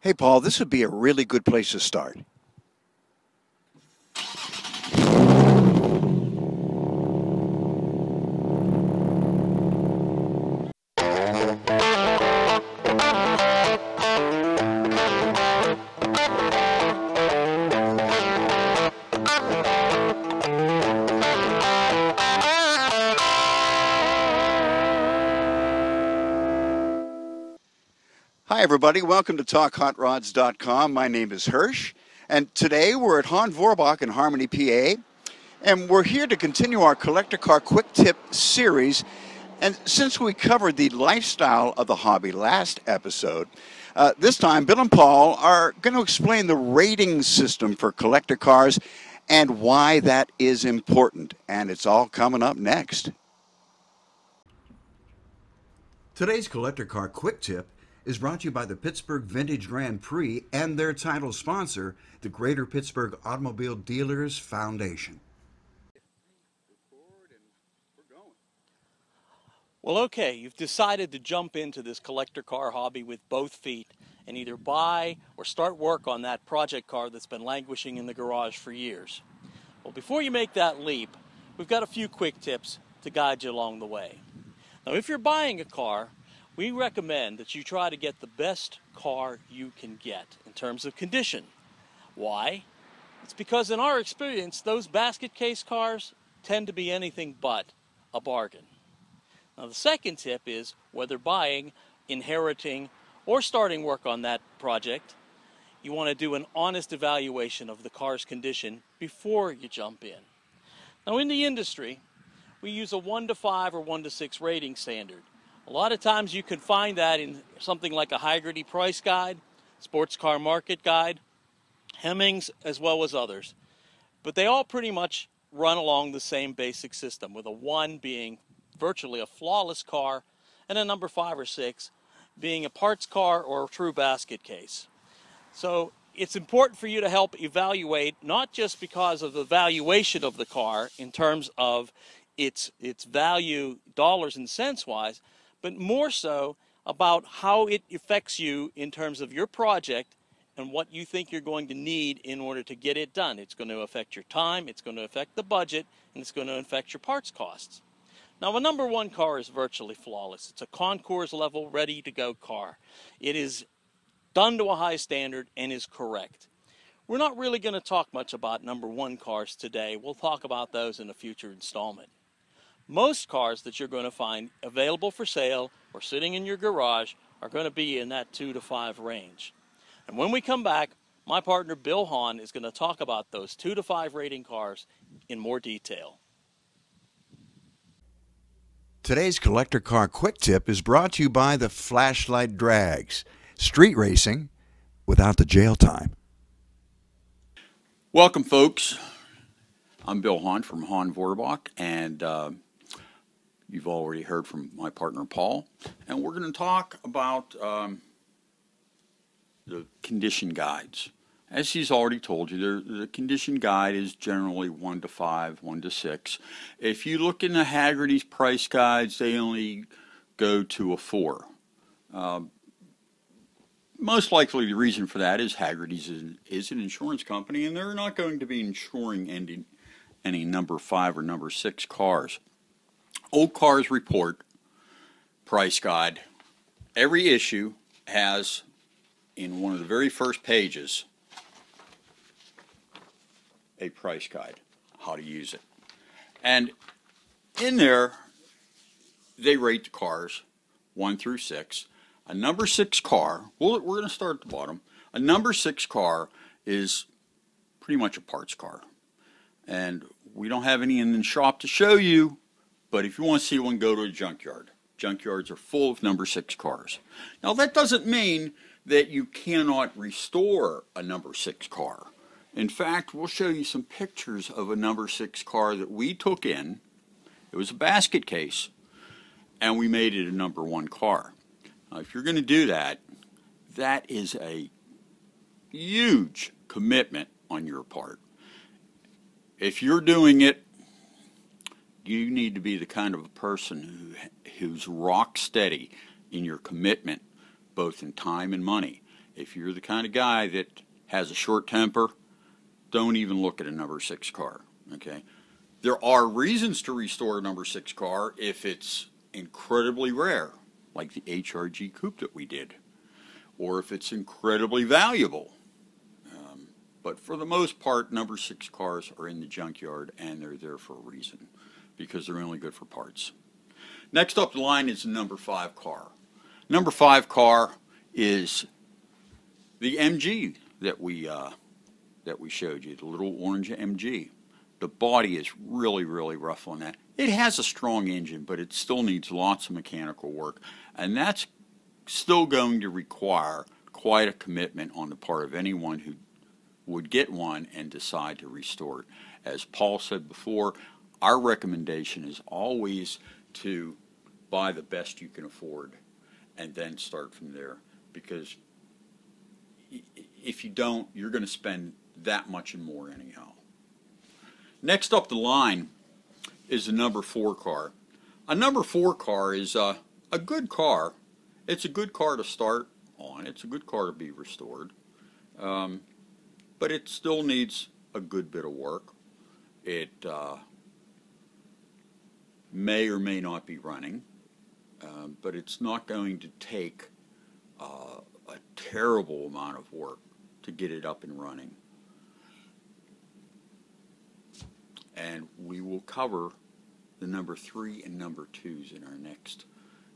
Hey, Paul, this would be a really good place to start. Hi, everybody. Welcome to TalkHotRods.com. My name is Hirsch, and today we're at Hahn Vorbach in Harmony, PA, and we're here to continue our Collector Car Quick Tip series. And since we covered the lifestyle of the hobby last episode, this time Bill and Paul are going to explain the rating system for collector cars and why that is important. And it's all coming up next. Today's Collector Car Quick Tip is brought to you by the Pittsburgh Vintage Grand Prix and their title sponsor, the Greater Pittsburgh Automobile Dealers Foundation. Well, okay, you've decided to jump into this collector car hobby with both feet and either buy or start work on that project car that's been languishing in the garage for years. Well, before you make that leap, we've got a few quick tips to guide you along the way. Now, if you're buying a car, we recommend that you try to get the best car you can get in terms of condition. Why? It's because in our experience, those basket case cars tend to be anything but a bargain. Now, the second tip is whether buying, inheriting, or starting work on that project, you want to do an honest evaluation of the car's condition before you jump in. Now, in the industry, we use a 1 to 5 or 1 to 6 rating standard. A lot of times you can find that in something like a Hagerty Price Guide, Sports Car Market Guide, Hemmings, as well as others. But they all pretty much run along the same basic system, with a 1 being virtually a flawless car and a number 5 or 6 being a parts car or a true basket case. So it's important for you to help evaluate, not just because of the valuation of the car in terms of its value dollars and cents wise, but more so about how it affects you in terms of your project and what you think you're going to need in order to get it done. It's going to affect your time, it's going to affect the budget, and it's going to affect your parts costs. Now, a number 1 car is virtually flawless. It's a concours level, ready-to-go car. It is done to a high standard and is correct. We're not really going to talk much about number 1 cars today. We'll talk about those in a future installment. Most cars that you're going to find available for sale or sitting in your garage are going to be in that 2 to 5 range. And when we come back, my partner Bill Hahn is going to talk about those 2 to 5 rating cars in more detail. Today's Collector Car Quick Tip is brought to you by the Flashlight Drags, street racing without the jail time. Welcome, folks. I'm Bill Hahn from Hahn Vorbach, and you've already heard from my partner Paul, and we're going to talk about the condition guides. As he's already told you, the condition guide is generally 1 to 5, 1 to 6. If you look in the Hagerty's price guides, they only go to a 4. Most likely the reason for that is Hagerty's is an insurance company, and they're not going to be insuring any number 5 or number 6 cars. Old Cars Report price guide, every issue has, in one of the very first pages, a price guide, how to use it. And in there, they rate the cars 1 through 6. A number 6 car, we're going to start at the bottom. A number 6 car is pretty much a parts car. And we don't have any in the shop to show you, but if you want to see one, go to a junkyard. Junkyards are full of number 6 cars. Now, that doesn't mean that you cannot restore a number 6 car. In fact, we'll show you some pictures of a number 6 car that we took in. It was a basket case, and we made it a number 1 car. Now, if you're going to do that, that is a huge commitment on your part. If you're doing it, you need to be the kind of a person who's rock steady in your commitment, both in time and money. If you're the kind of guy that has a short temper, don't even look at a number 6 car, okay? There are reasons to restore a number 6 car if it's incredibly rare, like the HRG coupe that we did, or if it's incredibly valuable. But for the most part, number 6 cars are in the junkyard, and they're there for a reason, because they're only good for parts. Next up the line is the number 5 car. Number 5 car is the MG that we showed you, the little orange MG. The body is really, really rough on that. It has a strong engine, but it still needs lots of mechanical work, and that's still going to require quite a commitment on the part of anyone who would get one and decide to restore it. As Paul said before, our recommendation is always to buy the best you can afford and then start from there, because if you don't, you're going to spend that much and more anyhow. Next up the line is the number 4 car. A number 4 car is a good car. It's a good car to start on. It's a good car to be restored. But it still needs a good bit of work. It may or may not be running, but it's not going to take a terrible amount of work to get it up and running. And we will cover the number 3 and number 2s in our next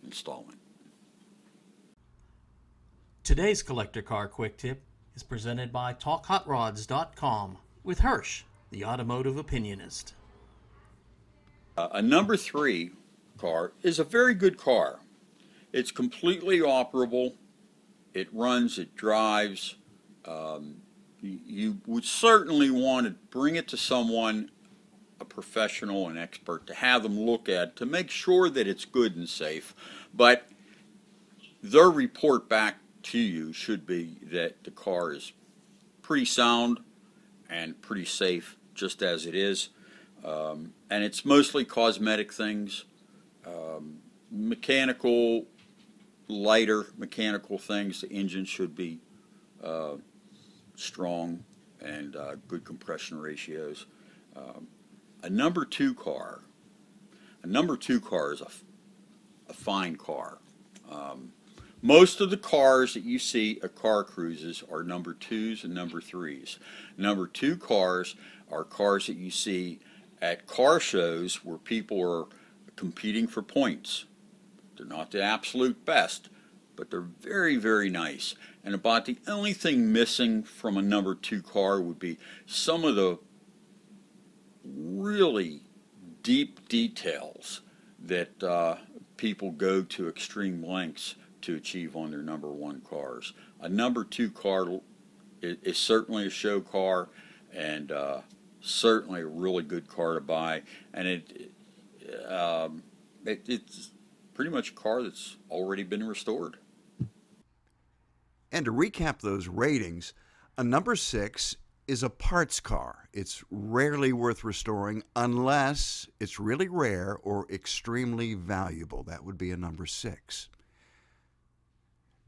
installment. Today's Collector Car Quick Tip is presented by TalkHotRods.com with Hirsch, the automotive opinionist. A number 3 car is a very good car. It's completely operable. It runs, it drives. You would certainly want to bring it to someone, a professional, an expert, to have them look at, to make sure that it's good and safe. But their report back to you should be that the car is pretty sound and pretty safe just as it is. And it's mostly cosmetic things, lighter mechanical things. The engine should be strong and good compression ratios. A number 2 car is a fine car. Most of the cars that you see at car cruises are number 2s and number 3s. Number 2 cars are cars that you see at car shows where people are competing for points. They're not the absolute best, but they're very, very nice. And about the only thing missing from a number 2 car would be some of the really deep details that people go to extreme lengths to achieve on their number 1 cars. A number 2 car is certainly a show car, and certainly a really good car to buy. And it's pretty much a car that's already been restored. And to recap those ratings, a number 6 is a parts car. It's rarely worth restoring unless it's really rare or extremely valuable. That would be a number 6.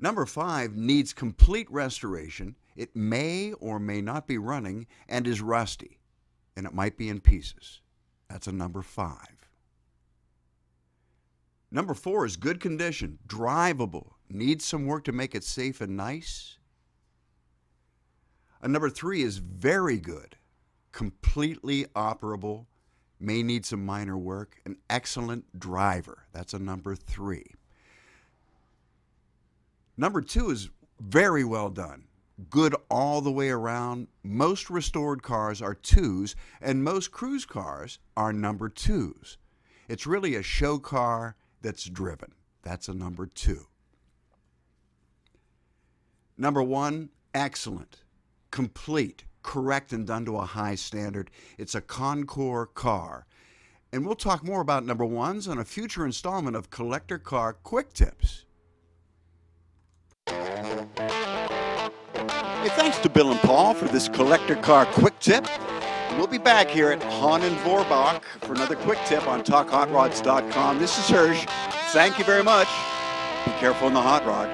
Number 5 needs complete restoration. It may or may not be running and is rusty, and it might be in pieces. That's a number 5. Number 4 is good condition, drivable, needs some work to make it safe and nice. A number 3 is very good, completely operable, may need some minor work, an excellent driver. That's a number 3. Number 2 is very well done, good all the way around. Most restored cars are 2s, and most cruise cars are number 2s. It's really a show car that's driven. That's a number 2. Number 1, excellent, complete, correct, and done to a high standard. It's a Concours car. And we'll talk more about number 1s on a future installment of Collector Car Quick Tips. Hey, thanks to Bill and Paul for this Collector Car Quick Tip. We'll be back here at Hahn and Vorbach for another Quick Tip on TalkHotRods.com. This is Hirsch. Thank you very much. Be careful in the hot rod.